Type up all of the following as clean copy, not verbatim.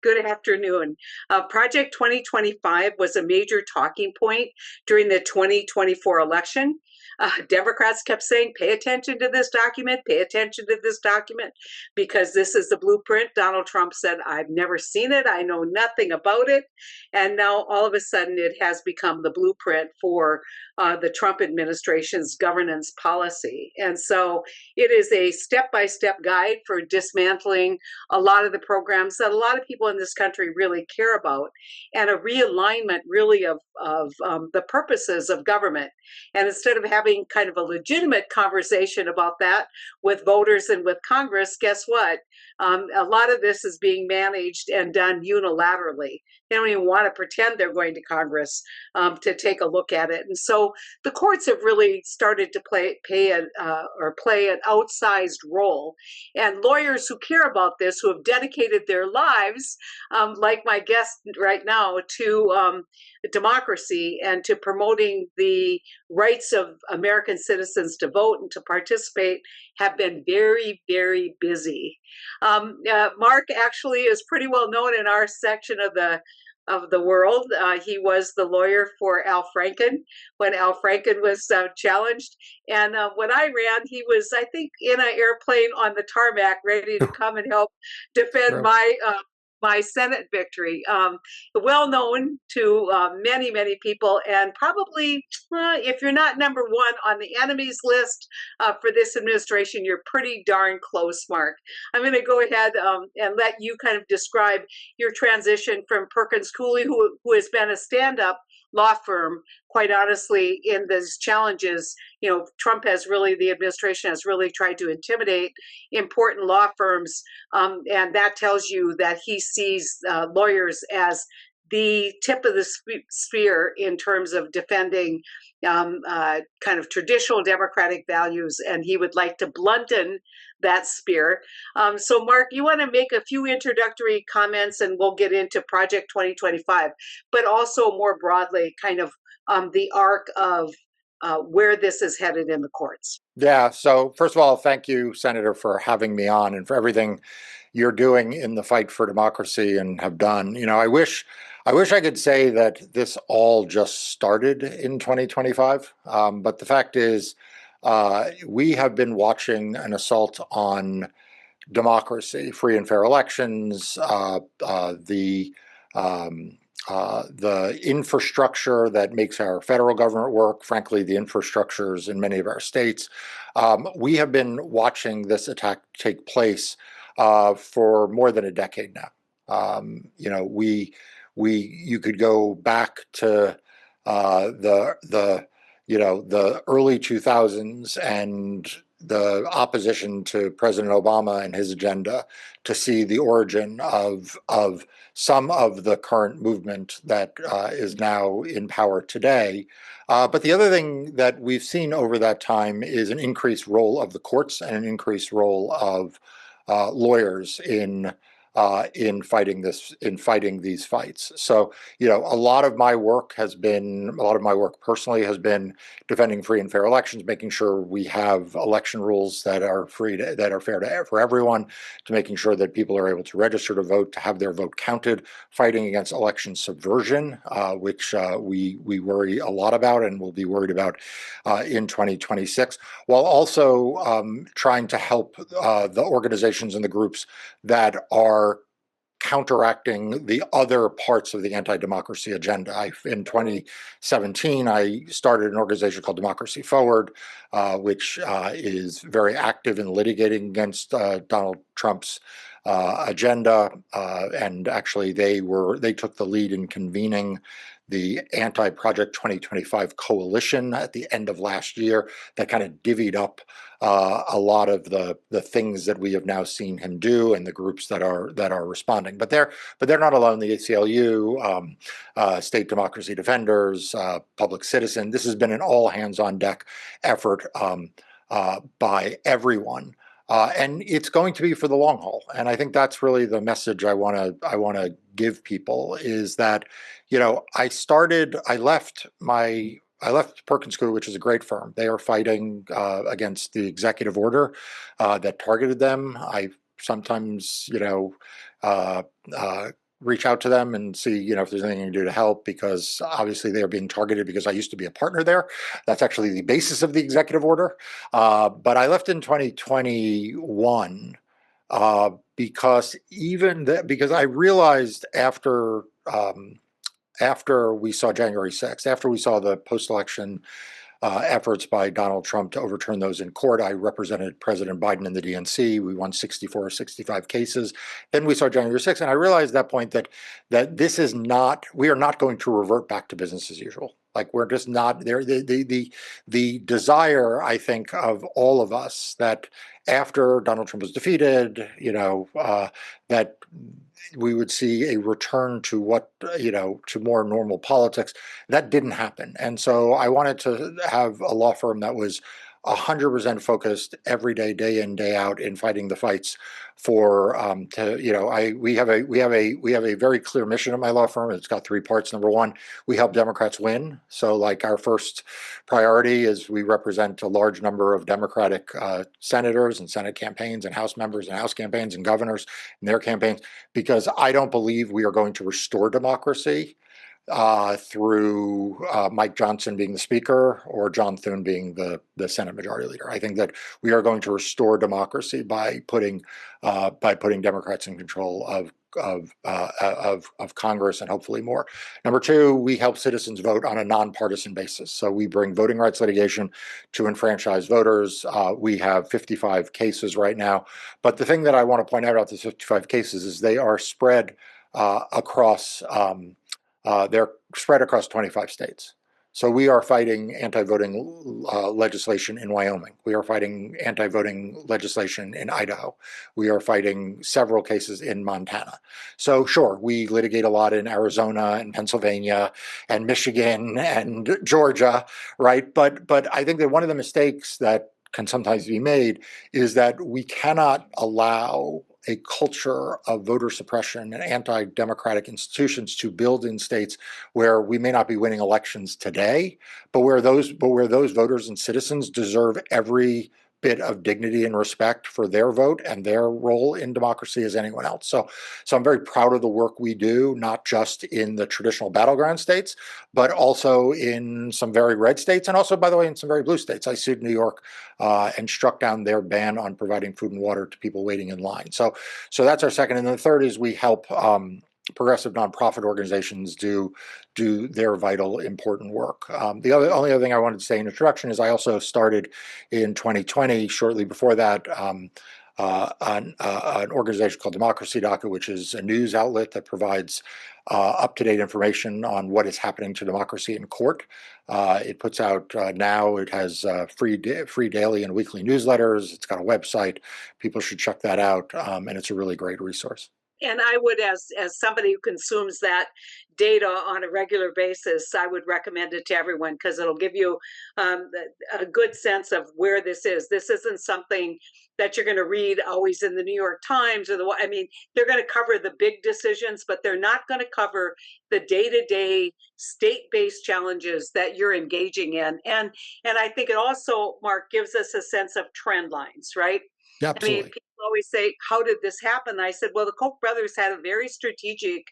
Good afternoon. Project 2025 was a major talking point during the 2024 election. Democrats kept saying, pay attention to this document, pay attention to this document, because this is the blueprint. Donald Trump said, I've never seen it, I know nothing about it. And now all of a sudden it has become the blueprint for the Trump administration's governance policy. And so it is a step-by-step guide for dismantling a lot of the programs that a lot of people in this country really care about, and a realignment really of the purposes of government. And instead of having kind of a legitimate conversation about that with voters and with Congress, guess what? A lot of this is being managed and done unilaterally. They don't even want to pretend they're going to Congress to take a look at it. And so the courts have really started to play an outsized role. And lawyers who care about this, who have dedicated their lives, like my guest right now, to democracy and to promoting the rights of American citizens to vote and to participate, have been very, very busy. Marc actually is pretty well known in our section of the world. He was the lawyer for Al Franken when Al Franken was challenged. And when I ran, he was, I think, in an airplane on the tarmac, ready to come and help defend my Senate victory. Well known to many, many people, and probably if you're not number one on the enemies list for this administration, you're pretty darn close, Marc. I'm going to go ahead and let you kind of describe your transition from Perkins Cooley, who has been a stand-up law firm, quite honestly, in these challenges. You know, the administration has really tried to intimidate important law firms, and that tells you that he sees lawyers as the tip of the spear in terms of defending kind of traditional democratic values, and he would like to blunten that spear. So Marc, you want to make a few introductory comments and we'll get into Project 2025, but also more broadly, kind of the arc of where this is headed in the courts. Yeah, so first of all, thank you, Senator, for having me on and for everything you're doing in the fight for democracy and have done. You know, I wish I could say that this all just started in 2025, but the fact is, we have been watching an assault on democracy, free and fair elections, the infrastructure that makes our federal government work, frankly, the infrastructures in many of our states. We have been watching this attack take place for more than a decade now. You know, you could go back to the early 2000s and the opposition to President Obama and his agenda to see the origin of some of the current movement that is now in power today. But the other thing that we've seen over that time is an increased role of the courts and an increased role of lawyers in fighting these fights. So, you know, a lot of my work personally has been defending free and fair elections, making sure we have election rules that are fair for everyone, to making sure that people are able to register to vote, to have their vote counted, fighting against election subversion, which we worry a lot about and will be worried about in 2026, while also trying to help the organizations and the groups that are counteracting the other parts of the anti-democracy agenda. In 2017, I started an organization called Democracy Forward, which is very active in litigating against Donald Trump's agenda, and actually they took the lead in convening the anti-Project 2025 coalition at the end of last year that kind of divvied up a lot of the things that we have now seen him do and the groups that are responding. But they're not alone. The ACLU, State Democracy Defenders, Public Citizen. This has been an all hands on deck effort by everyone. And it's going to be for the long haul. And I think that's really the message I want to give people, is that, you know, I left Perkins Cooley, which is a great firm. They are fighting against the executive order that targeted them. I sometimes, reach out to them and see, if there's anything you can do to help, because obviously they are being targeted because I used to be a partner there. That's actually the basis of the executive order. But I left in 2021 because I realized after we saw January 6th, after we saw the post-election efforts by Donald Trump to overturn those in court. I represented President Biden in the DNC. We won 64 or 65 cases. Then we saw January 6th, and I realized at that point that we are not going to revert back to business as usual. Like, we're just not there. The desire, I think, of all of us that after Donald Trump was defeated, that we would see a return to to more normal politics. That didn't happen. And so I wanted to have a law firm that was 100% focused every day in, day out, in fighting the fights for we have a very clear mission at my law firm. It's got three parts. Number one, we help Democrats win. So, like, our first priority is we represent a large number of Democratic senators and Senate campaigns and House members and House campaigns and governors and their campaigns, because I don't believe we are going to restore democracy through Mike Johnson being the speaker or John Thune being the Senate Majority Leader. I think that we are going to restore democracy by putting Democrats in control of Congress and hopefully more. Number two, we help citizens vote on a nonpartisan basis. So we bring voting rights litigation to enfranchise voters. We have 55 cases right now. But the thing that I want to point out about the 55 cases is they are spread across. They're spread across 25 states. So we are fighting anti-voting legislation in Wyoming. We are fighting anti-voting legislation in Idaho. We are fighting several cases in Montana. So sure, we litigate a lot in Arizona and Pennsylvania and Michigan and Georgia, right? But I think that one of the mistakes that can sometimes be made is that we cannot allow a culture of voter suppression and anti-democratic institutions to build in states where we may not be winning elections today, but where those voters and citizens deserve every bit of dignity and respect for their vote and their role in democracy as anyone else. So I'm very proud of the work we do, not just in the traditional battleground states, but also in some very red states, and also, by the way, in some very blue states. I sued New York and struck down their ban on providing food and water to people waiting in line. So that's our second. And the third is we help progressive nonprofit organizations do their vital, important work. The only other thing I wanted to say in introduction is I also started in 2020, shortly before that, an organization called Democracy Docket, which is a news outlet that provides up-to-date information on what is happening to democracy in court. It puts out now, it has free daily and weekly newsletters. It's got a website. People should check that out, and it's a really great resource. And I would, as somebody who consumes that data on a regular basis, I would recommend it to everyone, because it'll give you a good sense of where this is. This isn't something that you're going to read always in the New York Times or they're going to cover the big decisions, but they're not going to cover the day-to-day state-based challenges that you're engaging in. And I think it also, Mark, gives us a sense of trend lines, right? Yeah, I mean, absolutely. people always say, how did this happen? I said, well, the Koch brothers had a very strategic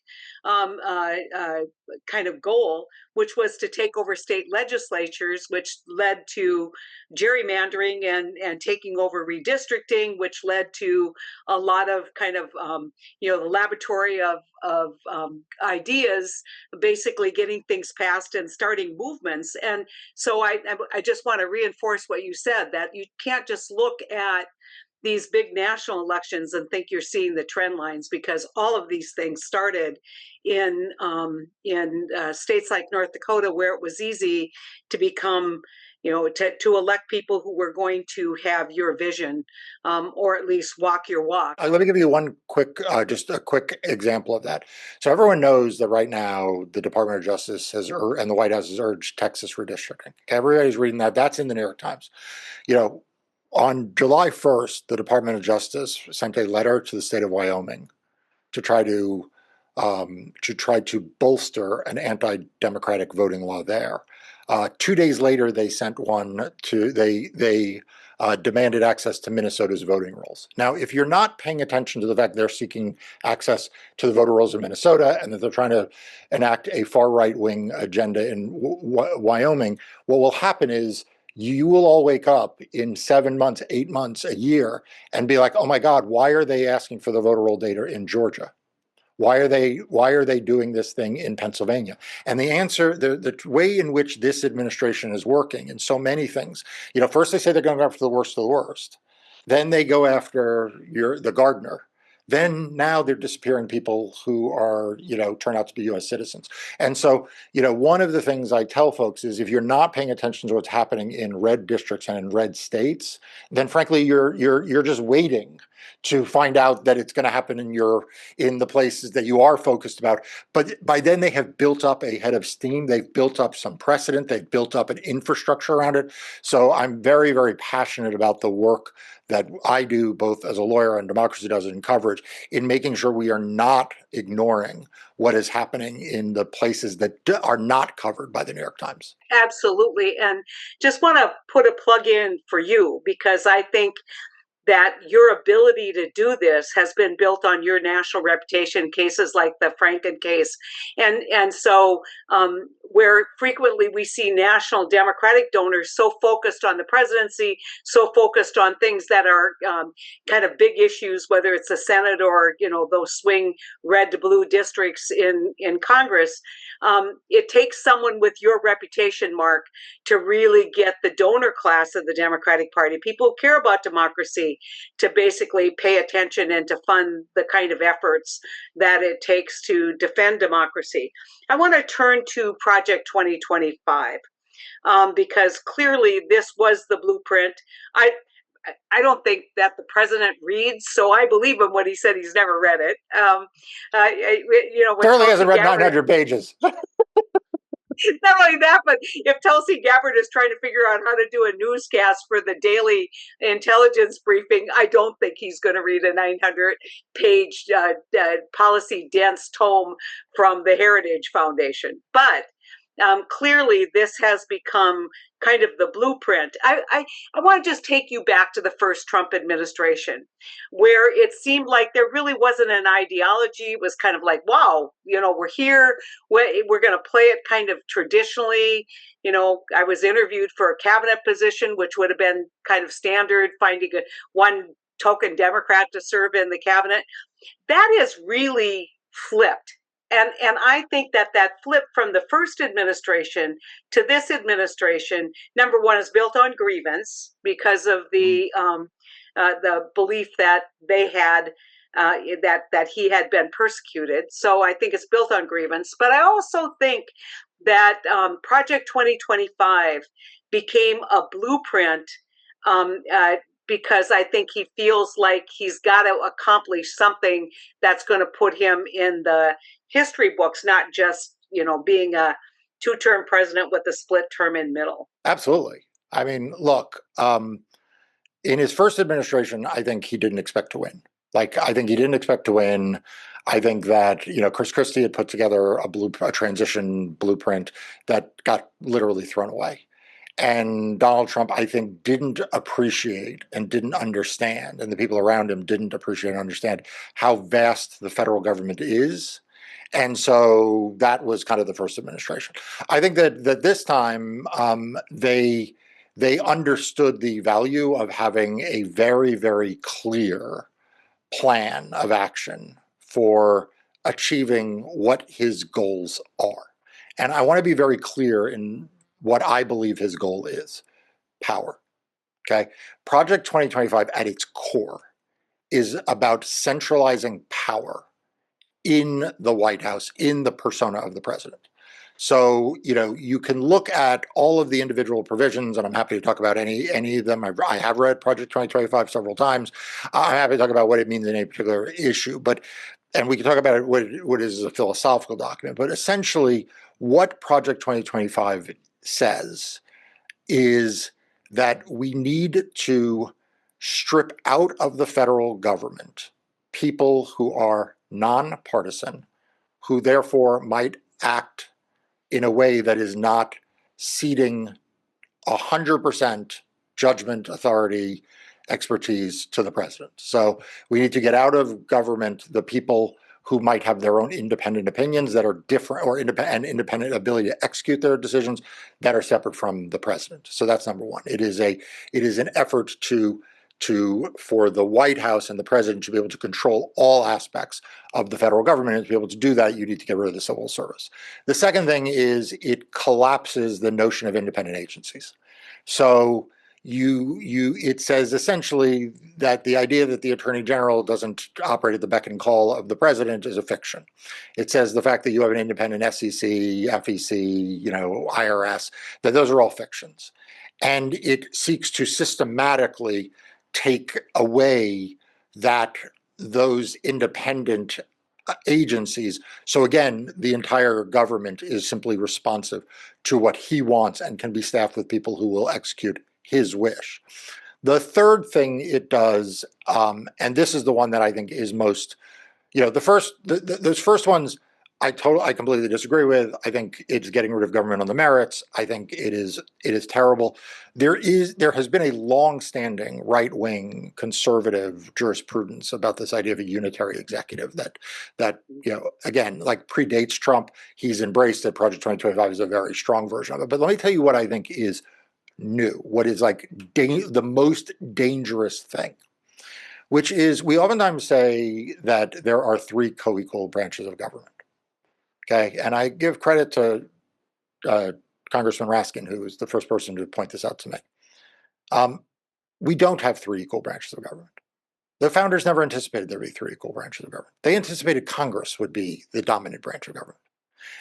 kind of goal, which was to take over state legislatures, which led to gerrymandering and taking over redistricting, which led to a lot of kind of, the laboratory of ideas, basically getting things passed and starting movements. And so I just want to reinforce what you said, that you can't just look at these big national elections and think you're seeing the trend lines, because all of these things started in states like North Dakota, where it was easy to become, to elect people who were going to have your vision, or at least walk your walk. Let me give you one quick, just a quick example of that. So everyone knows that right now the Department of Justice and the White House has urged Texas redistricting. Everybody's reading that. That's in the New York Times. On July 1st, the Department of Justice sent a letter to the state of Wyoming to try to bolster an anti-democratic voting law there. 2 days later, they sent one to they demanded access to Minnesota's voting rolls. Now, if you're not paying attention to the fact they're seeking access to the voter rolls in Minnesota and that they're trying to enact a far right-wing agenda in Wyoming, what will happen is you will all wake up in 7 months, 8 months, a year, and be like, oh my God, why are they asking for the voter roll data in Georgia? Why are they doing this thing in Pennsylvania? And the answer, the way in which this administration is working in so many things, first they say they're going after the worst of the worst. Then they go after the gardener. Then now they're disappearing people who are, turn out to be US citizens. And so, one of the things I tell folks is if you're not paying attention to what's happening in red districts and in red states, then frankly, you're just waiting to find out that it's going to happen in the places that you are focused about. But by then they have built up a head of steam. They've built up some precedent. They've built up an infrastructure around it. So I'm very, very passionate about the work that I do, both as a lawyer and Democracy Does It in coverage, in making sure we are not ignoring what is happening in the places that are not covered by the New York Times. Absolutely. And just want to put a plug in for you, because I think that your ability to do this has been built on your national reputation, cases like the Franken case. And so where frequently we see national Democratic donors so focused on the presidency, so focused on things that are kind of big issues, whether it's the Senate or, those swing red to blue districts in Congress, it takes someone with your reputation, Mark, to really get the donor class of the Democratic Party, people who care about democracy, to basically pay attention and to fund the kind of efforts that it takes to defend democracy. I want to turn to Project 2025 because clearly this was the blueprint. I don't think that the president reads, so I believe him when he said he's never read it. Clearly hasn't read 900 pages. Not only that, but if Tulsi Gabbard is trying to figure out how to do a newscast for the daily intelligence briefing, I don't think he's going to read a 900-page policy-dense tome from the Heritage Foundation. But clearly, this has become kind of the blueprint. I want to just take you back to the first Trump administration, where it seemed like there really wasn't an ideology. It was kind of like, wow, we're here. We're going to play it kind of traditionally. I was interviewed for a cabinet position, which would have been kind of standard, finding one token Democrat to serve in the cabinet. That is really flipped. And I think that flip from the first administration to this administration, number one, is built on grievance because of the belief that they had that he had been persecuted. So I think it's built on grievance. But I also think that Project 2025 became a blueprint because I think he feels like he's got to accomplish something that's going to put him in the history books, not just, being a two-term president with a split term in middle. Absolutely. I mean, look, in his first administration, I think he didn't expect to win. I think he didn't expect to win. I think that, Chris Christie had put together a transition blueprint that got literally thrown away. And Donald Trump, I think, didn't appreciate and didn't understand, and the people around him didn't appreciate and understand how vast the federal government is. And so that was kind of the first administration. I think that this time they understood the value of having a very, very clear plan of action for achieving what his goals are. And I want to be very clear in what I believe his goal is: power. Okay. Project 2025 at its core is about centralizing power in the White House, in the persona of the president. So, you can look at all of the individual provisions, and I'm happy to talk about any of them. I have read Project 2025 several times. I'm happy to talk about what it means in a particular issue, and we can talk about what is a philosophical document. But essentially, what Project 2025 says is that we need to strip out of the federal government people who are nonpartisan, who therefore might act in a way that is not ceding 100% judgment, authority, expertise to the president. So we need to get out of government the people who might have their own independent opinions that are different, or independent ability to execute their decisions that are separate from the president. So that's number one. It is an effort for the White House and the president to be able to control all aspects of the federal government. And to be able to do that, you need to get rid of the civil service. The second thing is it collapses the notion of independent agencies. So it says essentially that the idea that the attorney general doesn't operate at the beck and call of the president is a fiction. It says the fact that you have an independent SEC, FEC, IRS, that those are all fictions. And it seeks to systematically take away those independent agencies. So again, the entire government is simply responsive to what he wants and can be staffed with people who will execute his wish. The third thing it does, and this is the one that I think is most, those first ones, I completely disagree with. I think it's getting rid of government on the merits. I think it is terrible. There has been a long-standing right-wing conservative jurisprudence about this idea of a unitary executive that again, like, predates Trump. He's embraced it. Project 2025 is a very strong version of it. But let me tell you what I think is new, what is like the most dangerous thing, which is we oftentimes say that there are three co-equal branches of government. Okay, and I give credit to Congressman Raskin, who was the first person to point this out to me. We don't have three equal branches of government. The founders never anticipated there would be three equal branches of government. They anticipated Congress would be the dominant branch of government.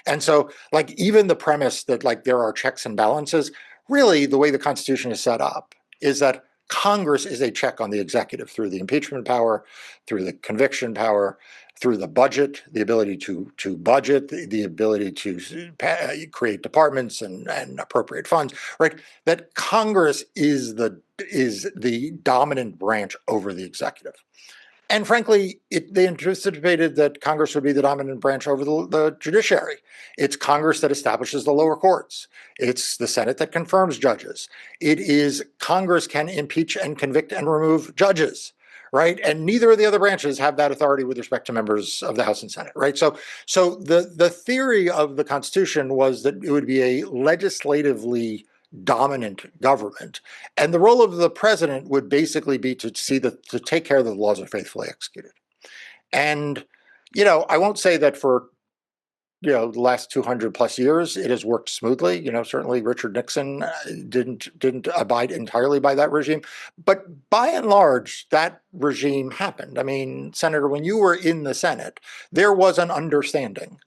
And so, like, even the premise that, like, there are checks and balances, really the way the Constitution is set up is that Congress is a check on the executive through the impeachment power, through the conviction power, through the budget, the ability to budget, the ability to create departments and appropriate funds, right? That Congress is the dominant branch over the executive. And frankly, they anticipated that Congress would be the dominant branch over the judiciary. It's Congress that establishes the lower courts. It's the Senate that confirms judges. It is Congress can impeach and convict and remove judges, right? And neither of the other branches have that authority with respect to members of the House and Senate, right? So the theory of the Constitution was that it would be a legislatively dominant government, and the role of the president would basically be to take care that the laws are faithfully executed. And I won't say that for the last 200 plus years it has worked smoothly. Certainly Richard Nixon didn't abide entirely by that regime, but by and large that regime happened. I mean, Senator, when you were in the Senate, there was an understanding,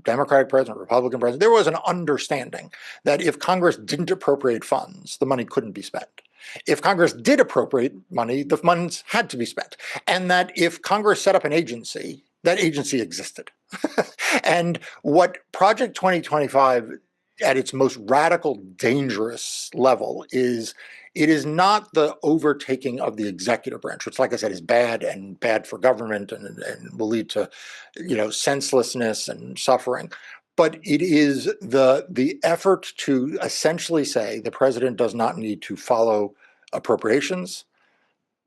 Democratic president, Republican president, there was an understanding that if Congress didn't appropriate funds, the money couldn't be spent. If Congress did appropriate money, the funds had to be spent. And that if Congress set up an agency, that agency existed. And what Project 2025 at its most radical, dangerous level is, it is not the overtaking of the executive branch, which, like I said, is bad and bad for government and will lead to, senselessness and suffering. But it is the effort to essentially say the president does not need to follow appropriations.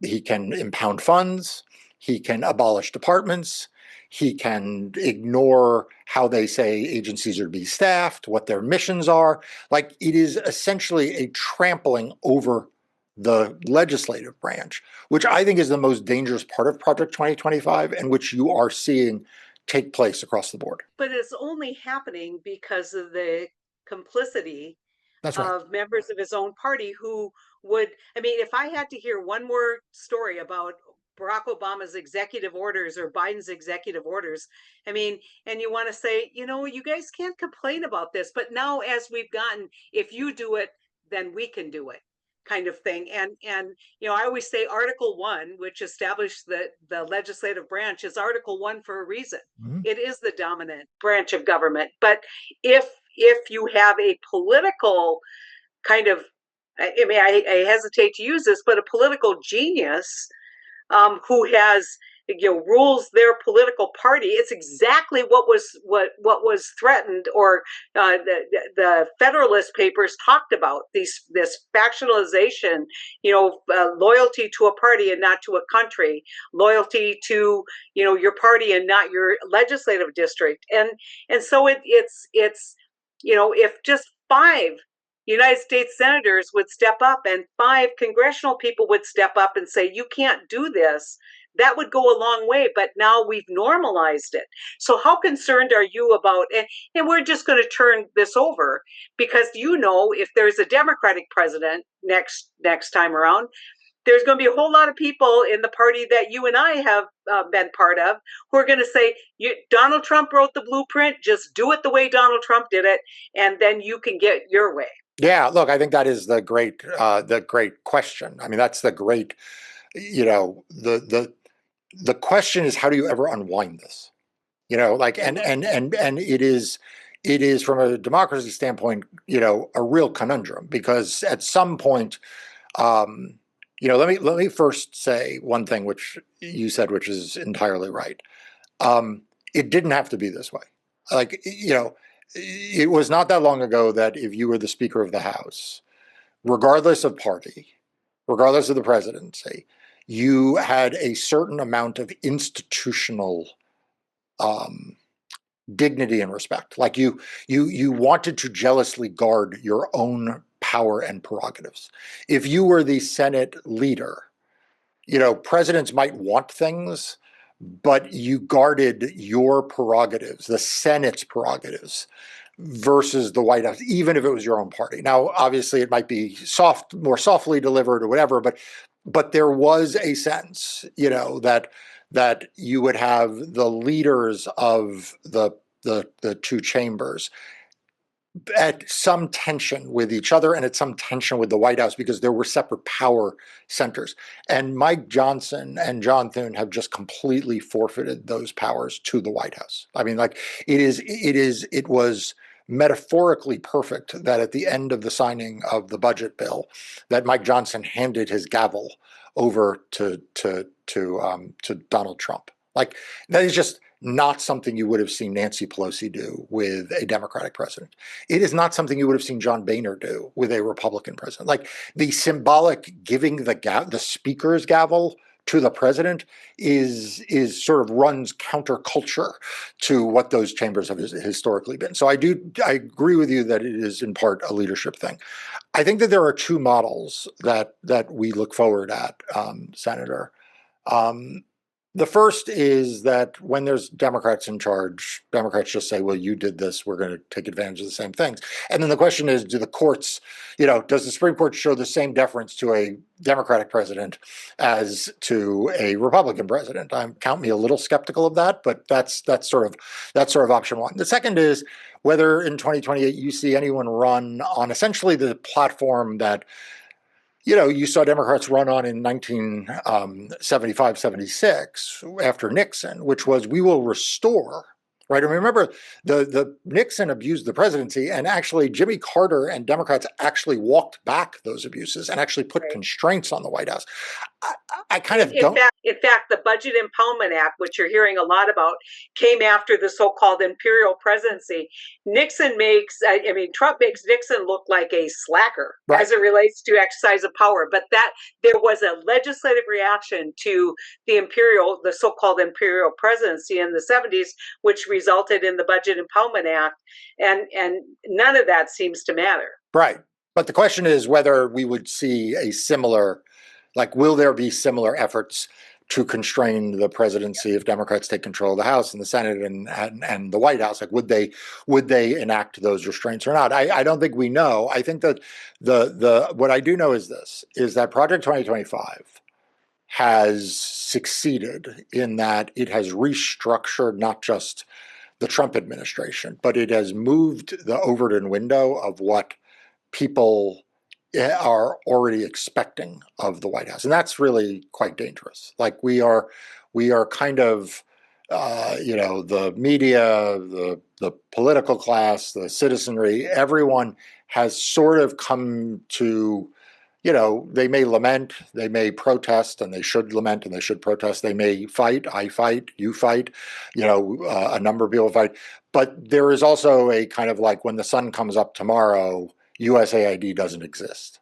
He can impound funds. He can abolish departments. He can ignore how they say agencies are to be staffed, what their missions are. Like, it is essentially a trampling over the legislative branch, which I think is the most dangerous part of Project 2025, and which you are seeing take place across the board. But it's only happening because of the complicity That's right. of members of his own party who would, I mean, if I had to hear one more story about Barack Obama's executive orders or Biden's executive orders, I mean, and you want to say, you guys can't complain about this, but now as we've gotten, if you do it, then we can do it, kind of thing. And I always say Article 1, which established the legislative branch, is Article 1 for a reason. Mm-hmm. It is the dominant branch of government. But if you have a political kind of, I mean, I hesitate to use this, but a political genius who has rules their political party. It's exactly what was threatened, or the Federalist Papers talked about, this factionalization, loyalty to a party and not to a country, loyalty to your party and not your legislative district, and so it's if just five United States senators would step up and five congressional people would step up and say, you can't do this, that would go a long way. But now we've normalized it. So how concerned are you about, and we're just going to turn this over, because if there's a Democratic president next time around, there's going to be a whole lot of people in the party that you and I have been part of who are going to say, Donald Trump wrote the blueprint, just do it the way Donald Trump did it, and then you can get your way. Yeah, look, I think that is the great question. I mean, that's the great, the question is, how do you ever unwind this? And it is from a democracy standpoint, a real conundrum, because at some point, let me first say one thing which you said, which is entirely right. It didn't have to be this way. It was not that long ago that if you were the Speaker of the House, regardless of party, regardless of the presidency, you had a certain amount of institutional dignity and respect. Like you wanted to jealously guard your own power and prerogatives. If you were the Senate leader, presidents might want things, but you guarded your prerogatives, the Senate's prerogatives, versus the White House, even if it was your own party. Now, obviously, it might be more softly delivered or whatever, but there was a sense, that you would have the leaders of the two chambers at some tension with each other and at some tension with the White House, because there were separate power centers. And Mike Johnson and John Thune have just completely forfeited those powers to the White House. I mean, it was metaphorically perfect that at the end of the signing of the budget bill, that Mike Johnson handed his gavel over to Donald Trump. Like, that is just not something you would have seen Nancy Pelosi do with a Democratic president. It is not something you would have seen John Boehner do with a Republican president. Like, the symbolic giving the speaker's gavel to the president is sort of runs counterculture to what those chambers have historically been. So I agree with you that it is in part a leadership thing. I think that there are two models that we look forward at, Senator. The first is that when there's Democrats in charge, Democrats just say, well, you did this, we're going to take advantage of the same things. And then the question is, do the courts, does the Supreme Court show the same deference to a Democratic president as to a Republican president? Count me a little skeptical of that, but that's sort of option one. The second is whether in 2028 you see anyone run on essentially the platform that you saw Democrats run on in 1975, 76 after Nixon, which was, we will restore, right? I mean, remember, the Nixon abused the presidency, and actually Jimmy Carter and Democrats actually walked back those abuses and actually put constraints on the White House. I kind of don't. In fact, the Budget Impoundment Act, which you're hearing a lot about, came after the so-called imperial presidency. Trump makes Nixon look like a slacker, right, as it relates to exercise of power. But that there was a legislative reaction to the so-called imperial presidency in the 70s, which resulted in the Budget Impoundment Act, and none of that seems to matter. Right. But the question is whether we would see a similar, will there be similar efforts to constrain the presidency if Democrats take control of the House and the Senate and the White House? Like, would they enact those restraints or not? I don't think we know. I think that what I do know is that Project 2025 has succeeded in that it has restructured not just the Trump administration, but it has moved the Overton window of what people are already expecting of the White House. And that's really quite dangerous. Like, we are kind of, the media, the political class, the citizenry, everyone has sort of come to they may lament, they may protest, and they should lament and they should protest. They may fight, I fight, you fight, a number of people fight. But there is also a kind of like when the sun comes up tomorrow, USAID doesn't exist.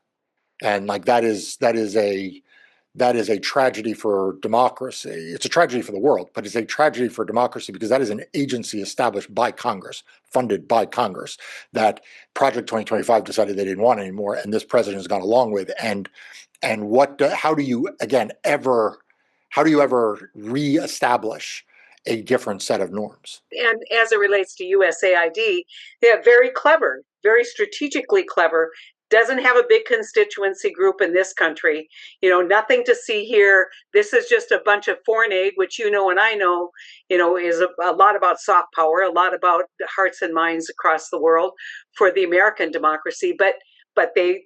And like that is a tragedy for democracy. It's a tragedy for the world, but it's a tragedy for democracy because that is an agency established by Congress, funded by Congress, that Project 2025 decided they didn't want anymore, and this president has gone along with. And how do you ever reestablish a different set of norms? And as it relates to USAID, they're very clever, very strategically clever. Doesn't have a big constituency group in this country. Nothing to see here. This is just a bunch of foreign aid, which and I know, is a lot about soft power, a lot about hearts and minds across the world for the American democracy. But they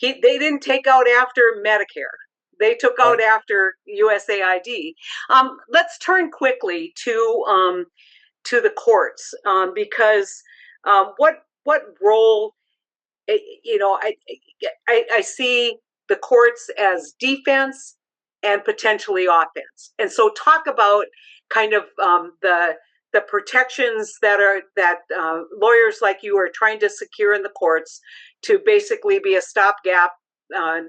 didn't take out after Medicare. They took out after USAID. Let's turn quickly to the courts, because what role, I see the courts as defense and potentially offense. And so talk about kind of the protections that lawyers like you are trying to secure in the courts to basically be a stopgap, a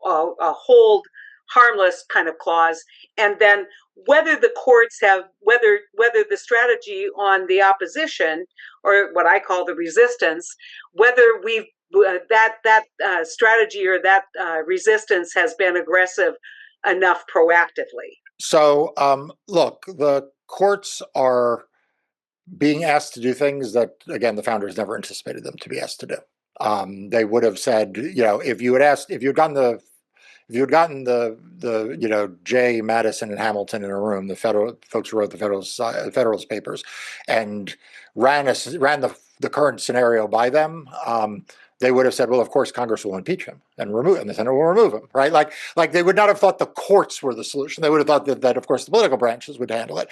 hold harmless kind of clause, and then whether the courts have whether the strategy on the opposition, or what I call the resistance, whether we've that strategy or that resistance has been aggressive enough proactively. So, look, the courts are being asked to do things that, again, the founders never anticipated them to be asked to do. They would have said, if you had gotten the Jay, Madison, and Hamilton in a room, the federal folks who wrote the Federalist Papers, and ran the current scenario by them, they would have said, well, of course, Congress will impeach him and remove him, and the Senate will remove him, right? Like they would not have thought the courts were the solution. They would have thought that of course, the political branches would handle it.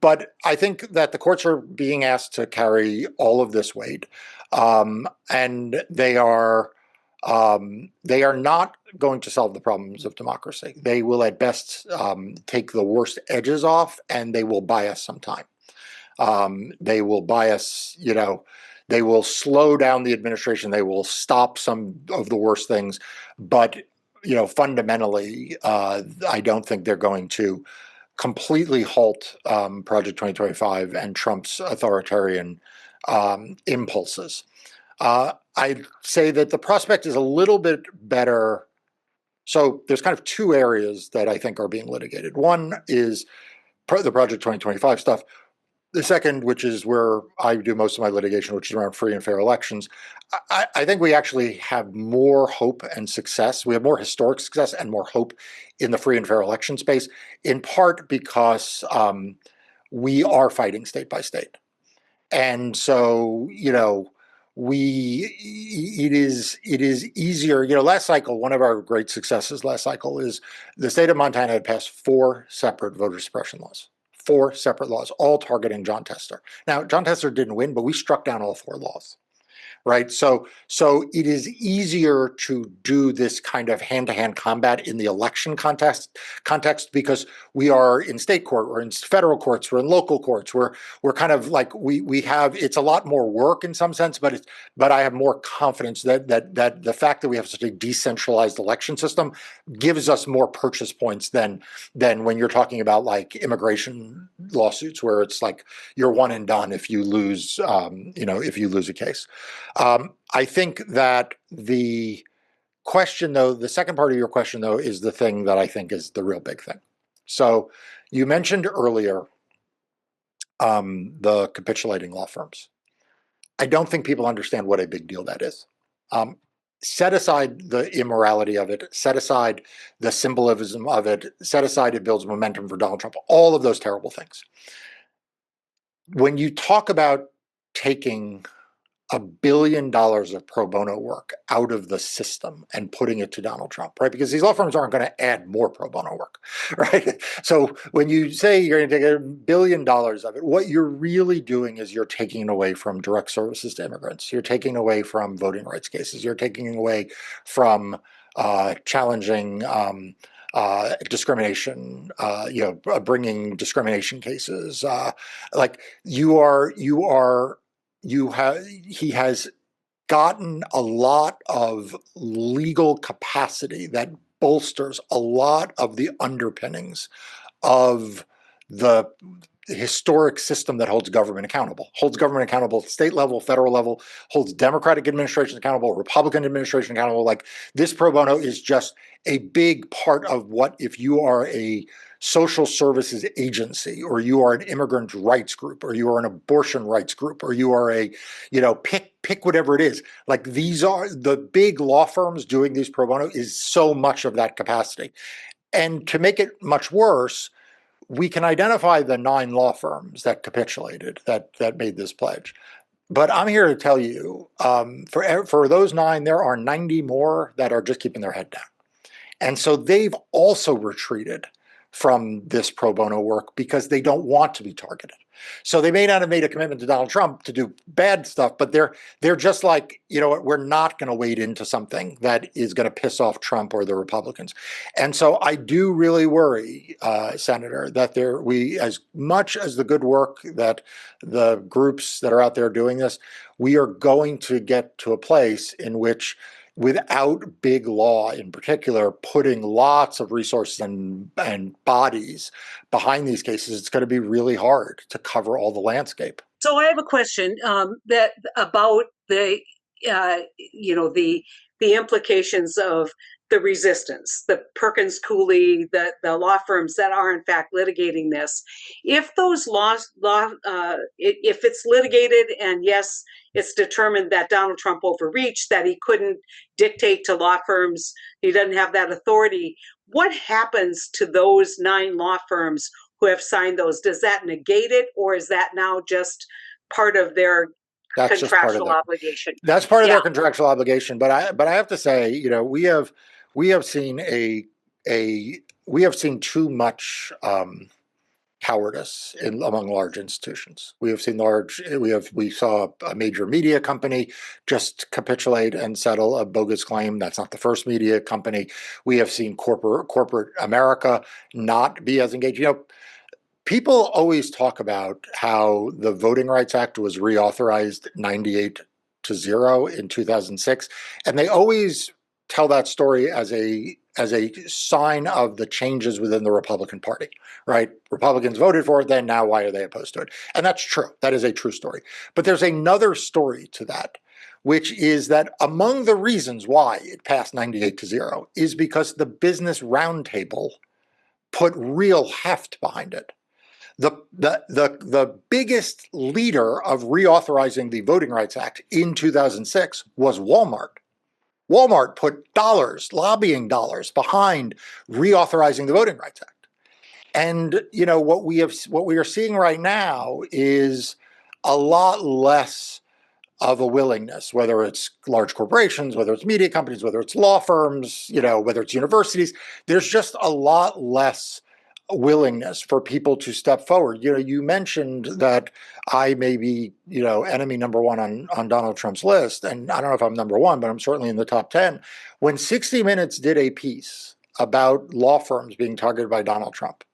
But I think that the courts are being asked to carry all of this weight, and they are not going to solve the problems of democracy. They will at best take the worst edges off, and they will buy us some time. They will buy us, they will slow down the administration. They will stop some of the worst things. But, fundamentally, I don't think they're going to completely halt Project 2025 and Trump's authoritarian impulses. I'd say that the prospect is a little bit better. So there's kind of two areas that I think are being litigated. One is the Project 2025 stuff. The second, which is where I do most of my litigation, which is around free and fair elections. I think we actually have more hope and success. We have more historic success and more hope in the free and fair election space, in part because we are fighting state by state. And so, it is easier. Last cycle, one of our great successes last cycle is the state of Montana had passed 4 separate voter suppression laws. 4 separate laws, all targeting John Tester. Now, John Tester didn't win, but we struck down all 4 laws. Right. So it is easier to do this kind of hand-to-hand combat in the election context because we are in state court, we're in federal courts, we're in local courts, we're kind of like we have, it's a lot more work in some sense, but I have more confidence that the fact that we have such a decentralized election system gives us more purchase points than when you're talking about like immigration lawsuits where it's like you're one and done if you lose if you lose a case. I think that the question, though, the second part of your question, though, is the thing that I think is the real big thing. So you mentioned earlier the capitulating law firms. I don't think people understand what a big deal that is. Set aside the immorality of it, set aside the symbolism of it, set aside it builds momentum for Donald Trump, all of those terrible things. When you talk about taking $1 billion of pro bono work out of the system and putting it to Donald Trump, right? Because these law firms aren't going to add more pro bono work, right? So when you say you're going to take $1 billion of it, what you're really doing is you're taking it away from direct services to immigrants. You're taking away from voting rights cases. You're taking away from challenging discrimination, bringing discrimination cases. Like he has gotten a lot of legal capacity that bolsters a lot of the underpinnings of the historic system that holds government accountable at state level, federal level, holds Democratic administrations accountable, Republican administration accountable. Like, this pro bono is just a big part of what, if you are a social services agency, or you are an immigrant rights group, or you are an abortion rights group, or you are a, pick whatever it is. Like, these are the big law firms doing these pro bono is so much of that capacity. And to make it much worse, we can identify the 9 law firms that capitulated, that made this pledge. But I'm here to tell you, for those 9, there are 90 more that are just keeping their head down. And so they've also retreated from this pro bono work because they don't want to be targeted. So they may not have made a commitment to Donald Trump to do bad stuff, but they're just like, we're not going to wade into something that is going to piss off Trump or the Republicans. And so I do really worry, Senator, that as much as the good work that the groups that are out there doing this, we are going to get to a place in which, without big law in particular putting lots of resources and bodies behind these cases, it's going to be really hard to cover all the landscape. So I have a question that about the the implications of the resistance, the Perkins Cooley, the law firms that are in fact litigating this. If those if it's litigated and yes, it's determined that Donald Trump overreached, that he couldn't dictate to law firms, he doesn't have that authority. What happens to those 9 law firms who have signed those? Does that negate it, or is that now just part of their contractual obligation? That's part of their contractual obligation. But I have to say, we have seen too much cowardice among large institutions. We saw a major media company just capitulate and settle a bogus claim. That's not the first media company. We have seen corporate America not be as engaged. People always talk about how the Voting Rights Act was reauthorized 98-0 in 2006, and they always tell that story as a sign of the changes within the Republican Party, right? Republicans voted for it, then now why are they opposed to it? And that's true. That is a true story. But there's another story to that, which is that among the reasons why it passed 98-0 is because the Business Roundtable put real heft behind it. The biggest leader of reauthorizing the Voting Rights Act in 2006 was Walmart. Walmart put lobbying dollars behind reauthorizing the Voting Rights Act. And what we are seeing right now is a lot less of a willingness, whether it's large corporations, whether it's media companies, whether it's law firms, whether it's universities. There's just a lot less willingness for people to step forward. You mentioned that I may be, enemy number 1 on Donald Trump's list, and I don't know if I'm number 1, but I'm certainly in the top 10. When 60 Minutes did a piece about law firms being targeted by Donald Trump,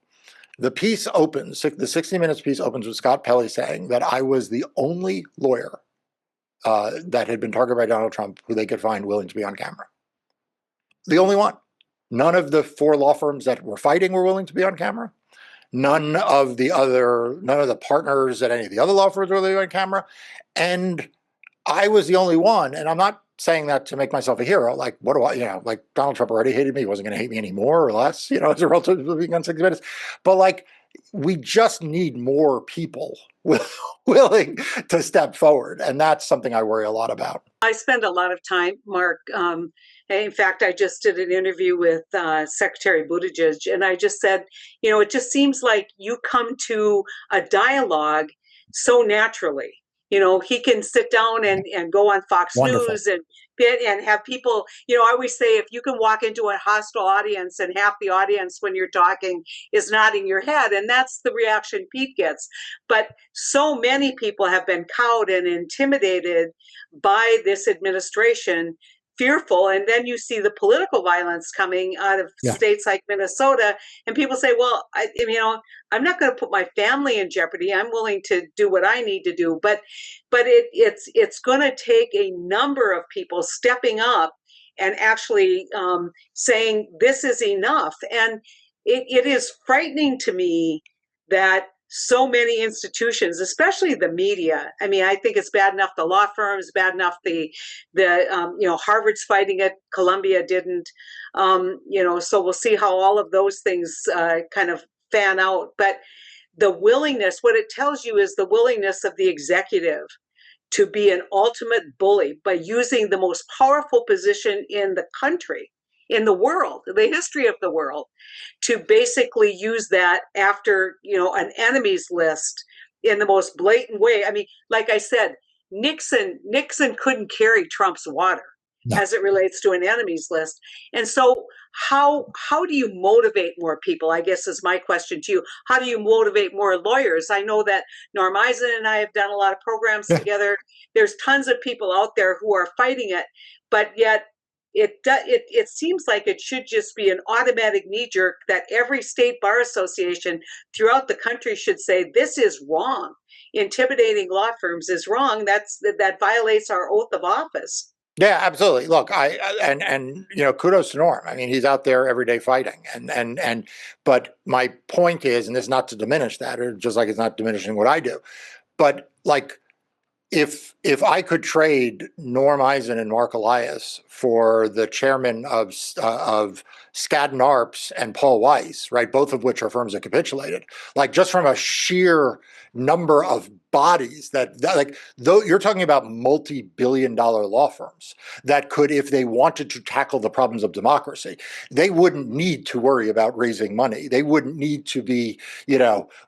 the 60 Minutes piece opens with Scott Pelley saying that I was the only lawyer that had been targeted by Donald Trump who they could find willing to be on camera. The only one. None of the 4 law firms that were fighting were willing to be on camera. None of the partners at any of the other law firms were willing to be on camera. And I was the only one. And I'm not saying that to make myself a hero. Like, what do I, like Donald Trump already hated me. He wasn't going to hate me any more or less, as a result of being on 60 Minutes. But we just need more people willing to step forward. And that's something I worry a lot about. I spend a lot of time, Mark. In fact, I just did an interview with Secretary Buttigieg, and I just said, it just seems like you come to a dialogue so naturally. He can sit down and go on Fox Wonderful. News and have people, I always say if you can walk into a hostile audience and half the audience when you're talking is nodding your head, and that's the reaction Pete gets. But so many people have been cowed and intimidated by this administration, fearful. And then you see the political violence coming out of Yeah. states like Minnesota, and people say, well, I'm not going to put my family in jeopardy. I'm willing to do what I need to do. But it's going to take a number of people stepping up and actually saying this is enough. And it is frightening to me that so many institutions, especially the media. I mean, I think it's bad enough the law firms, bad enough the Harvard's fighting it, Columbia didn't. So we'll see how all of those things kind of fan out. But the willingness, what it tells you is the willingness of the executive to be an ultimate bully by using the most powerful position in the country, in the world, the history of the world, to basically use that after, an enemies list in the most blatant way. I mean, like I said, Nixon couldn't carry Trump's water No. as it relates to an enemies list. And so how do you motivate more people, I guess, is my question to you. How do you motivate more lawyers? I know that Norm Eisen and I have done a lot of programs Yeah. together. There's tons of people out there who are fighting it, but yet it seems like it should just be an automatic knee jerk that every state bar association throughout the country should say this is wrong. Intimidating law firms is wrong. That violates our oath of office. Yeah, absolutely. Look, and kudos to Norm. I mean, he's out there every day fighting, but my point is, and this is not to diminish that, or just like it's not diminishing what I do, but like if I could trade Norm Eisen and Marc Elias for the chairman of Skadden Arps and Paul Weiss, right, both of which are firms that capitulated, like just from a sheer number of bodies though you're talking about multi-billion-dollar law firms that could, if they wanted to tackle the problems of democracy, they wouldn't need to worry about raising money. They wouldn't need to be,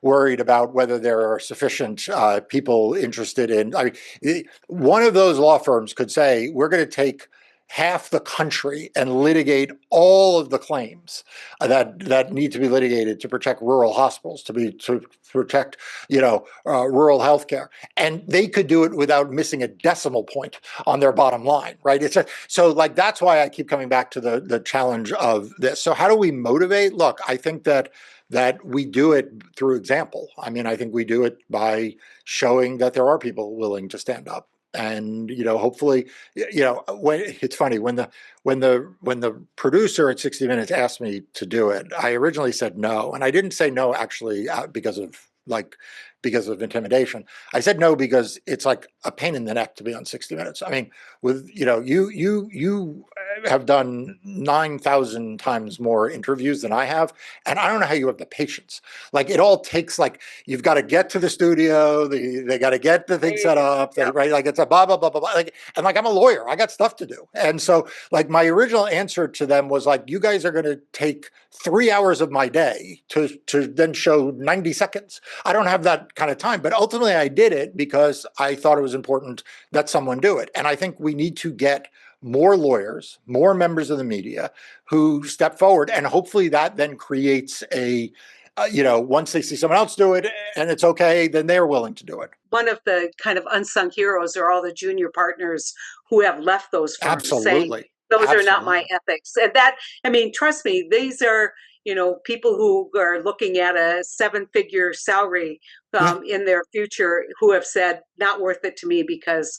worried about whether there are sufficient people interested in. I mean, one of those law firms could say, we're going to take half the country and litigate all of the claims that need to be litigated to protect rural hospitals, to protect rural healthcare, and they could do it without missing a decimal point on their bottom line, right? So like that's why I keep coming back to the challenge of this. So how do we motivate? Look, I think that we do it through example. I mean, I think we do it by showing that there are people willing to stand up. And hopefully, when it's funny when the producer at 60 Minutes asked me to do it, I originally said no, and I didn't say no actually because of intimidation. I said no because it's like a pain in the neck to be on 60 Minutes. I mean, with you have done 9,000 times more interviews than I have, and I don't know how you have the patience. Like it all takes, like, you've got to get to the studio, they got to get the thing set up, right? Like it's a blah blah blah blah blah. And I'm a lawyer, I got stuff to do. And so like my original answer to them was like, you guys are going to take 3 hours of my day to then show 90 seconds. I don't have that kind of time. But ultimately I did it because I thought it was important that someone do it. And I think we need to get more lawyers, more members of the media who step forward, and hopefully that then creates once they see someone else do it and it's okay, then they're willing to do it. One of the kind of unsung heroes are all the junior partners who have left those firms saying, Absolutely. those are not my ethics. And that, I mean, trust me, these are, people who are looking at a 7-figure salary in their future who have said, not worth it to me because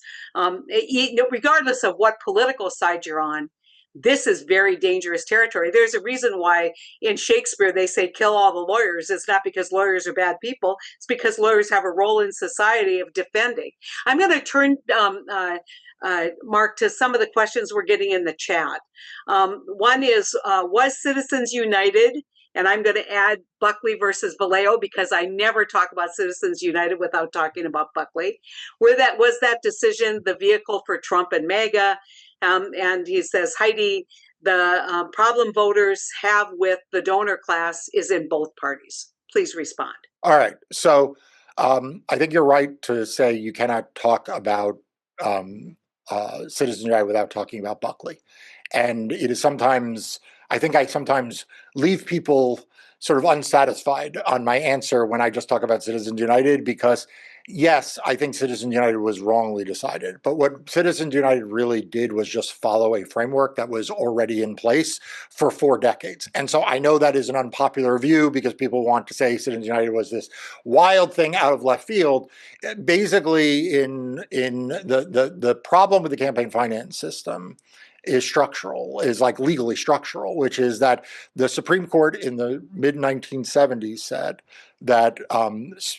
regardless of what political side you're on, this is very dangerous territory. There's a reason why in Shakespeare they say kill all the lawyers. It's not because lawyers are bad people. It's because lawyers have a role in society of defending. I'm going to turn, Mark, to some of the questions we're getting in the chat. One is, was Citizens United, and I'm going to add Buckley versus Vallejo because I never talk about Citizens United without talking about Buckley. Was that decision the vehicle for Trump and MAGA? And he says, Heidi, the problem voters have with the donor class is in both parties. Please respond. All right. So I think you're right to say you cannot talk about um, Citizens United without talking about Buckley. And it is sometimes, I think I sometimes leave people sort of unsatisfied on my answer when I just talk about Citizens United because, yes, I think Citizens United was wrongly decided. But what Citizens United really did was just follow a framework that was already in place for 4 decades. And so I know that is an unpopular view because people want to say Citizens United was this wild thing out of left field. Basically, in the problem with the campaign finance system is structural, is like legally structural, which is that the Supreme Court in the mid 1970s said that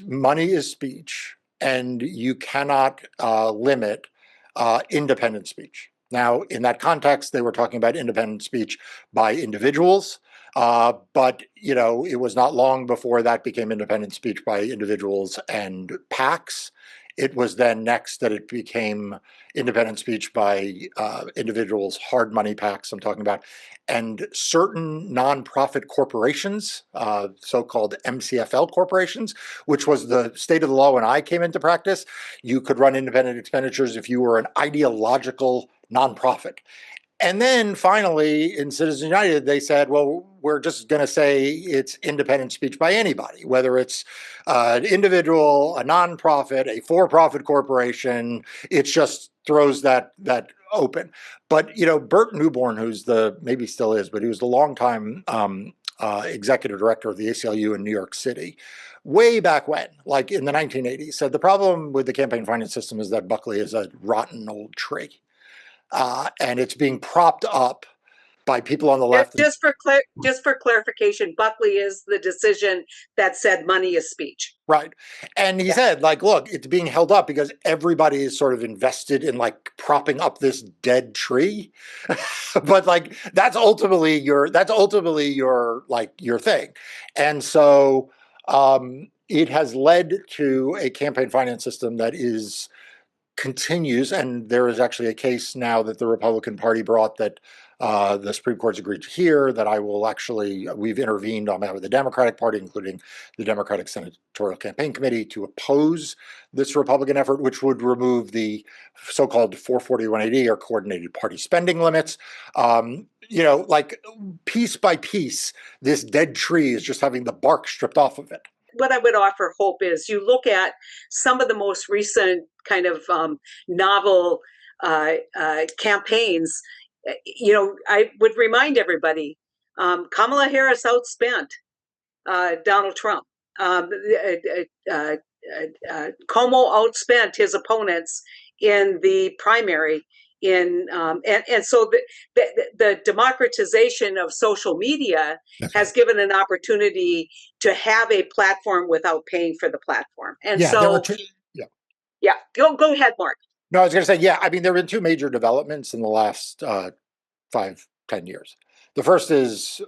money is speech and you cannot limit independent speech. Now, in that context, they were talking about independent speech by individuals, but it was not long before that became independent speech by individuals and PACs. It was then next that it became independent speech by individuals, hard money PACs I'm talking about, and certain nonprofit corporations, so-called MCFL corporations, which was the state of the law when I came into practice. You could run independent expenditures if you were an ideological nonprofit. And then finally, in Citizens United, they said, well, we're just going to say it's independent speech by anybody, whether it's an individual, a nonprofit, a for-profit corporation. It just throws that open. But, Bert Newborn, who's maybe still is, but he was the longtime executive director of the ACLU in New York City, way back when, like in the 1980s, said the problem with the campaign finance system is that Buckley is a rotten old tree. And it's being propped up by people on the left. Just for clarification, Buckley is the decision that said money is speech. Right. And he said, like, look, it's being held up because everybody is sort of invested in like propping up this dead tree. But like that's ultimately your thing. And so it has led to a campaign finance system that continues, and there is actually a case now that the Republican Party brought that the Supreme Court's agreed to hear that we've intervened on behalf of the Democratic Party, including the Democratic Senatorial Campaign Committee, to oppose this Republican effort, which would remove the so-called 441A or coordinated party spending limits. Like piece by piece, this dead tree is just having the bark stripped off of it. What I would offer hope is you look at some of the most recent kind of novel campaigns. I would remind everybody, Kamala Harris outspent Donald Trump. Cuomo outspent his opponents in the primary. And so the democratization of social media has given an opportunity to have a platform without paying for the platform. And yeah, go ahead, Mark. No, I was going to say, yeah, I mean, there have been two major developments in the last 5-10 years. The first is,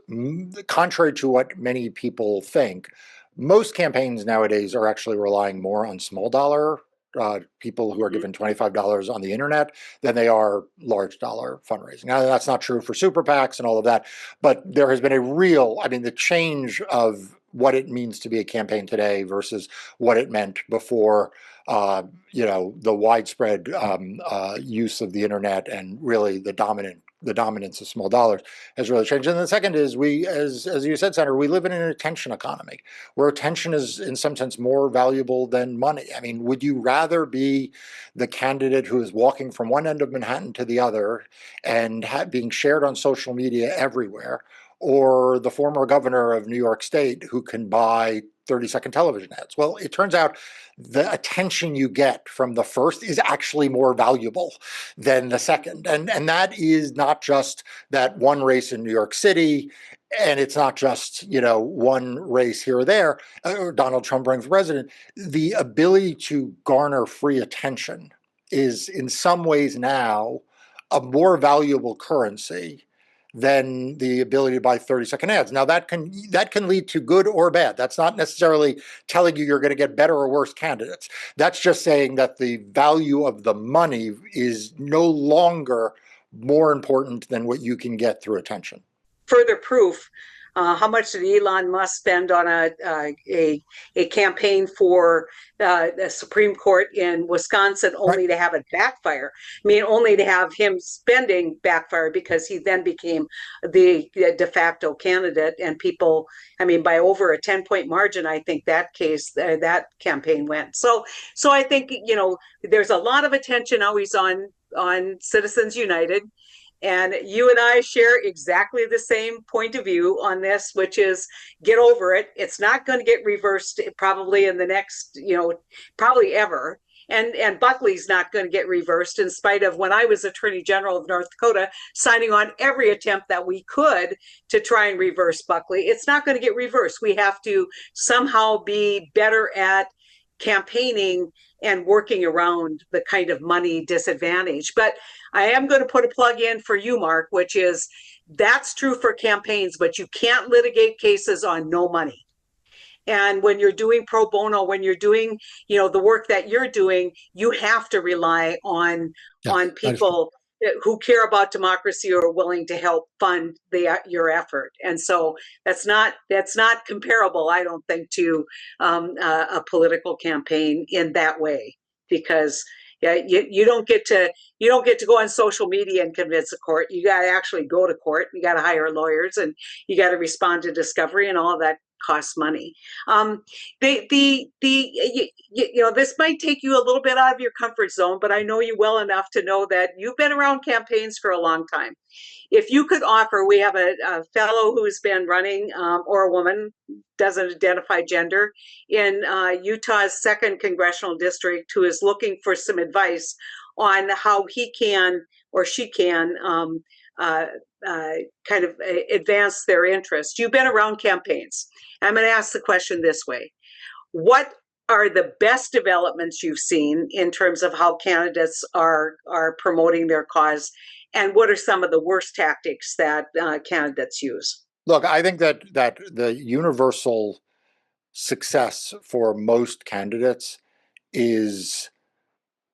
contrary to what many people think, most campaigns nowadays are actually relying more on small dollar people who are given $25 on the internet than they are large dollar fundraising. Now, that's not true for super PACs and all of that, but there has been the change of what it means to be a campaign today versus what it meant before the widespread use of the internet and really the dominance of small dollars has really changed. And the second is as you said, Senator, we live in an attention economy where attention is in some sense more valuable than money. I mean, would you rather be the candidate who is walking from one end of Manhattan to the other and being shared on social media everywhere, or the former governor of New York State who can buy 30-second television ads? Well, it turns out the attention you get from the first is actually more valuable than the second. And that is not just that one race in New York City, and it's not just, one race here or there, or Donald Trump running for president. The ability to garner free attention is in some ways now a more valuable currency than the ability to buy 30-second ads. Now that can lead to good or bad. That's not necessarily telling you you're going to get better or worse candidates. That's just saying that the value of the money is no longer more important than what you can get through attention. Further proof, How much did Elon Musk spend on a campaign for the Supreme Court in Wisconsin, Right. only to have it backfire? I mean, only to have him spending backfire, because he then became the de facto candidate, and people, I mean, by over a 10-point margin, I think that campaign went. So I think, there's a lot of attention always on Citizens United. And you and I share exactly the same point of view on this, which is get over it. It's not going to get reversed probably in the next, probably ever. And Buckley's not going to get reversed, in spite of, when I was Attorney General of North Dakota, signing on every attempt that we could to try and reverse Buckley. It's not going to get reversed. We have to somehow be better at campaigning and working around the kind of money disadvantage. But I am going to put a plug in for you, Mark, which is, that's true for campaigns, but you can't litigate cases on no money. And when you're doing pro bono, when you're doing, the work that you're doing, you have to rely on Yes, that is true. people who care about democracy or are willing to help fund your effort. And so that's not comparable, I don't think, to a political campaign in that way, because yeah, you don't get to go on social media and convince a court. You got to actually go to court. You got to hire lawyers, and you got to respond to discovery, and all of that costs money. Um, this might take you a little bit out of your comfort zone, but I know you well enough to know that you've been around campaigns for a long time. If you could offer, we have a fellow who's been running, or a woman, doesn't identify gender, in Utah's second congressional district, who is looking for some advice on how he can or she can uh, kind of advance their interest. You've been around campaigns. I'm going to ask the question this way: what are the best developments you've seen in terms of how candidates are promoting their cause, and what are some of the worst tactics that candidates use? Look, I think that the universal success for most candidates is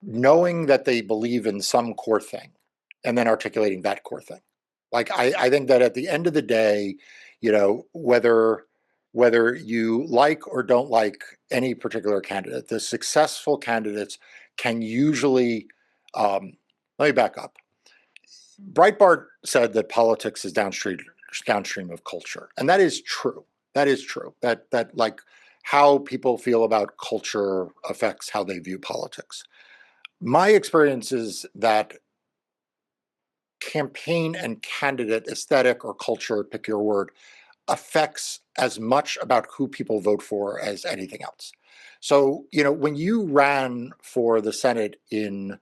knowing that they believe in some core thing and then articulating that core thing. Like I think that at the end of the day, whether you like or don't like any particular candidate, the successful candidates can usually let me back up. Breitbart said that politics is downstream of culture, and that is true. That is true. That like how people feel about culture affects how they view politics. My experience is that campaign and candidate aesthetic or culture, pick your word, affects as much about who people vote for as anything else. So, when you ran for the Senate in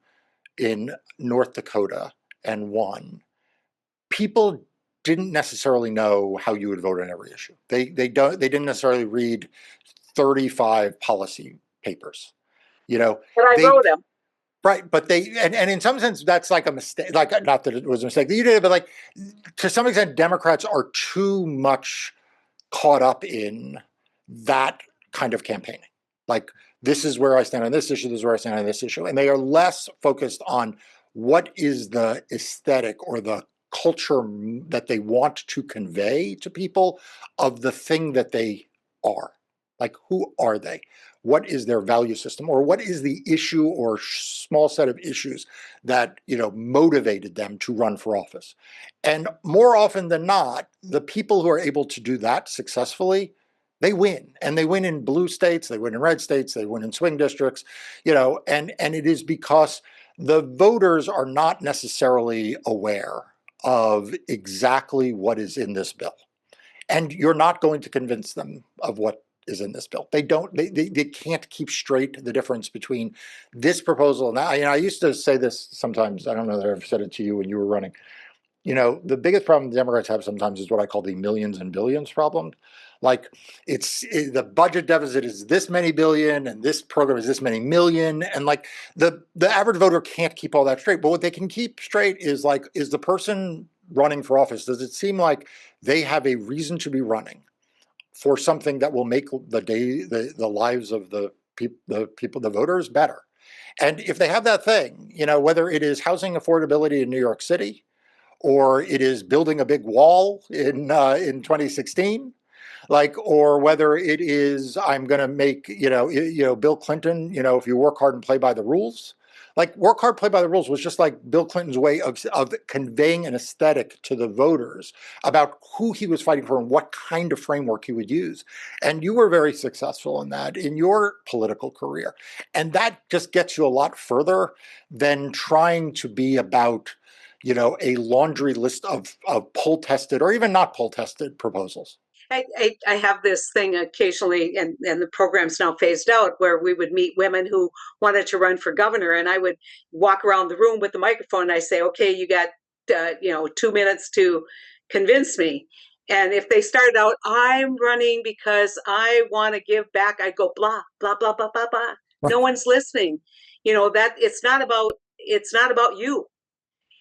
North Dakota and won, people didn't necessarily know how you would vote on every issue. They didn't necessarily read 35 policy papers. But I They wrote them. Right, but and in some sense that's like a mistake. Like, not that it was a mistake that you did it, but like to some extent, Democrats are too much caught up in that kind of campaigning. Like, this is where I stand on this issue, this is where I stand on this issue. And they are less focused on what is the aesthetic or the culture that they want to convey to people of the thing that they are. Like, who are they? What is their value system? Or what is the issue or small set of issues that, motivated them to run for office? And more often than not, the people who are able to do that successfully, they win. And they win in blue states, they win in red states, they win in swing districts, and it is because the voters are not necessarily aware of exactly what is in this bill. And you're not going to convince them of what is in this bill. They don't, they can't keep straight the difference between this proposal. Now, I used to say this sometimes, I don't know that I ever said it to you when you were running. The biggest problem the Democrats have sometimes is what I call the millions and billions problem. Like, the budget deficit is this many billion and this program is this many million. And like the average voter can't keep all that straight. But what they can keep straight is like, is the person running for office, does it seem like they have a reason to be running for something that will make the lives of the people, the voters, better? And if they have that thing, whether it is housing affordability in New York City, or it is building a big wall in 2016, like, or whether it is I'm going to make, Bill Clinton, if you work hard and play by the rules, like work hard, play by the rules was just like Bill Clinton's way of conveying an aesthetic to the voters about who he was fighting for and what kind of framework he would use. And you were very successful in that in your political career. And that just gets you a lot further than trying to be about, a laundry list of poll tested or even not poll tested proposals. I have this thing occasionally, and the program's now phased out, where we would meet women who wanted to run for governor, and I would walk around the room with the microphone and I say, okay, you got 2 minutes to convince me. And if they started out, I'm running because I want to give back, I go blah blah blah blah blah blah. No one's listening. That it's not about you.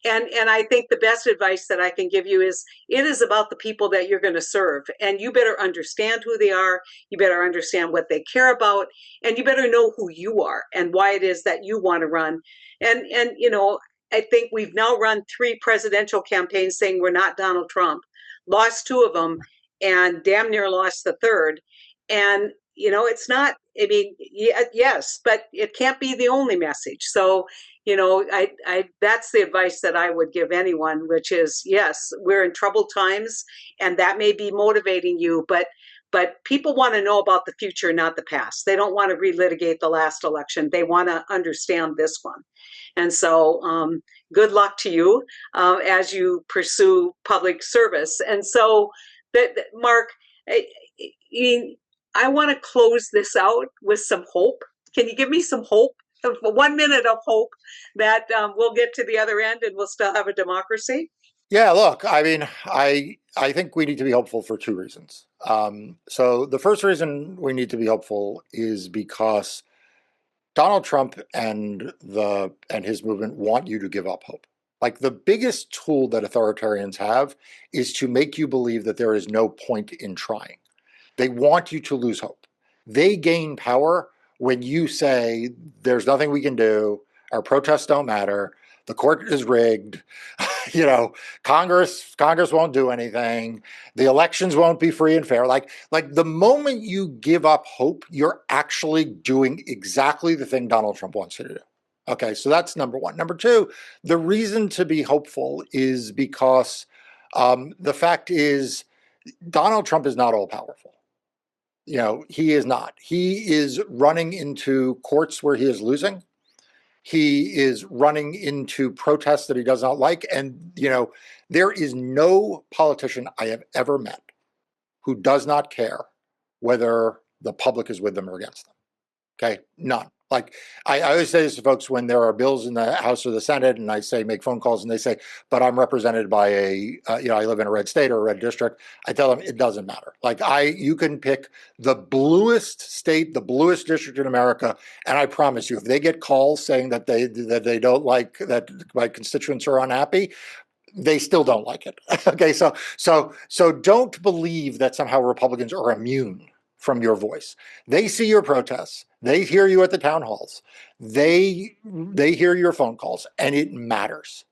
And I think the best advice that I can give you is it is about the people that you're going to serve, and you better understand who they are, you better understand what they care about, and you better know who you are and why it is that you want to run. And I think we've now run 3 presidential campaigns saying we're not Donald Trump, lost 2 of them, and damn near lost the third. And it's not, I mean, yes, but it can't be the only message. So I that's the advice that I would give anyone, which is, yes, we're in troubled times, and that may be motivating you, but people want to know about the future, not the past. They don't want to relitigate the last election. They want to understand this one. And so, good luck to you as you pursue public service. And so, Mark, I, I want to close this out with some hope. Can you give me some hope? 1 minute of hope that we'll get to the other end and we'll still have a democracy? Yeah, look, I mean, I think we need to be hopeful for 2 reasons. So the first reason we need to be hopeful is because Donald Trump and his movement want you to give up hope. Like the biggest tool that authoritarians have is to make you believe that there is no point in trying. They want you to lose hope. They gain power when you say there's nothing we can do, our protests don't matter, the court is rigged, Congress won't do anything, the elections won't be free and fair. Like the moment you give up hope, you're actually doing exactly the thing Donald Trump wants you to do. Okay, so that's number one. Number two, the reason to be hopeful is because the fact is Donald Trump is not all powerful. He is not. He is running into courts where he is losing. He is running into protests that he does not like. And, there is no politician I have ever met who does not care whether the public is with them or against them. Okay, none. Like I always say this to folks when there are bills in the House or the Senate, and I say make phone calls, and they say, "But I'm represented by I live in a red state or a red district." I tell them it doesn't matter. Like you can pick the bluest state, the bluest district in America, and I promise you, if they get calls saying that they don't like that my constituents are unhappy, they still don't like it. Okay, so don't believe that somehow Republicans are immune from your voice. They see your protests. They hear you at the town halls. They hear your phone calls, and it matters.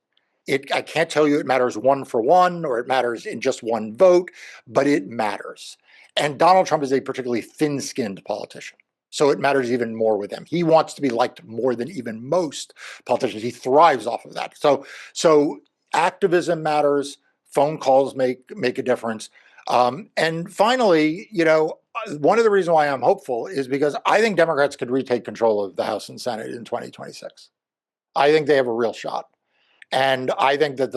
I can't tell you it matters 1 for 1 or it matters in just 1 vote, but it matters. And Donald Trump is a particularly thin-skinned politician. So it matters even more with him. He wants to be liked more than even most politicians. He thrives off of that. So activism matters. Phone calls make a difference. And finally, one of the reasons why I'm hopeful is because I think Democrats could retake control of the House and Senate in 2026. I think they have a real shot. And I think that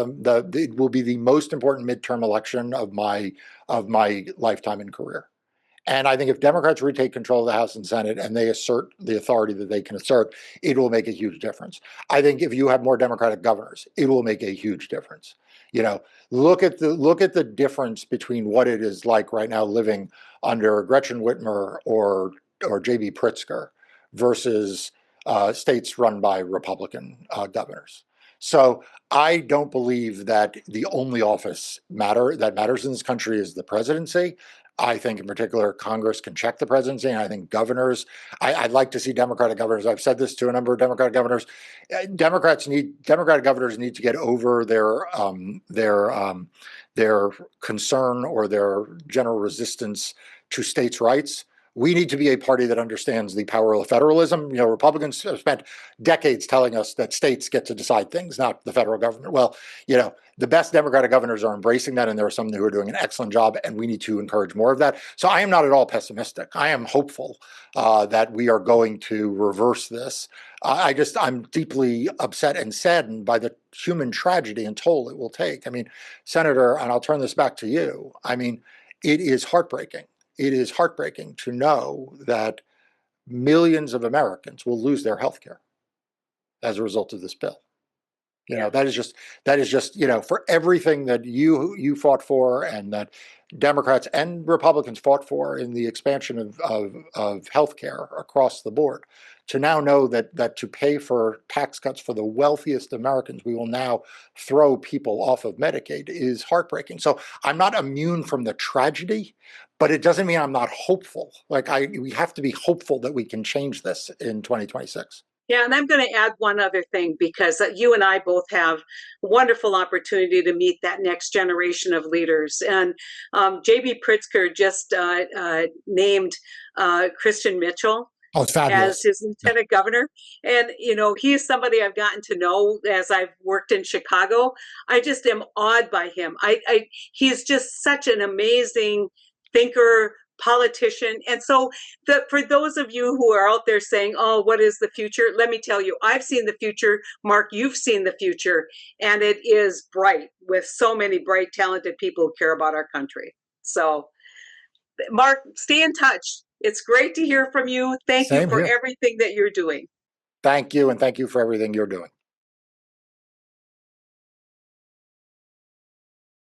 it will be the most important midterm election of my lifetime and career. And I think if Democrats retake control of the House and Senate and they assert the authority that they can assert, it will make a huge difference. I think if you have more Democratic governors, it will make a huge difference. Look at the difference between what it is like right now living under Gretchen Whitmer or J.B. Pritzker versus states run by Republican governors. So I don't believe that the only office that matters in this country is the presidency. I think in particular, Congress can check the presidency, and I think governors. I'd like to see Democratic governors. I've said this to a number of Democratic governors. Democratic governors need to get over their concern or their general resistance to states' rights. We need to be a party that understands the power of federalism. Republicans have spent decades telling us that states get to decide things, not the federal government. Well, the best Democratic governors are embracing that, and there are some who are doing an excellent job, and we need to encourage more of that. So I am not at all pessimistic. I am hopeful that we are going to reverse this. I'm deeply upset and saddened by the human tragedy and toll it will take. I mean, Senator, and I'll turn this back to you. I mean, it is heartbreaking. It is heartbreaking to know that millions of Americans will lose their health care as a result of this bill. Yeah. That is just for everything that you fought for, and that Democrats and Republicans fought for in the expansion of healthcare across the board. To now know that to pay for tax cuts for the wealthiest Americans, we will now throw people off of Medicaid is heartbreaking. So I'm not immune from the tragedy, but it doesn't mean I'm not hopeful. We have to be hopeful that we can change this in 2026. Yeah, and I'm going to add one other thing, because you and I both have wonderful opportunity to meet that next generation of leaders. And J.B. Pritzker just named Christian Mitchell Oh, it's as fabulous. his Yeah. lieutenant governor. And, he's somebody I've gotten to know as I've worked in Chicago. I just am awed by him. He's just such an amazing thinker, politician. And so for those of you who are out there saying, oh, what is the future? Let me tell you, I've seen the future. Mark, you've seen the future, and it is bright, with so many bright, talented people who care about our country. So, Mark, stay in touch. It's great to hear from you. Thank you Same for here. everything that you're doing. Thank you, and thank you for everything you're doing.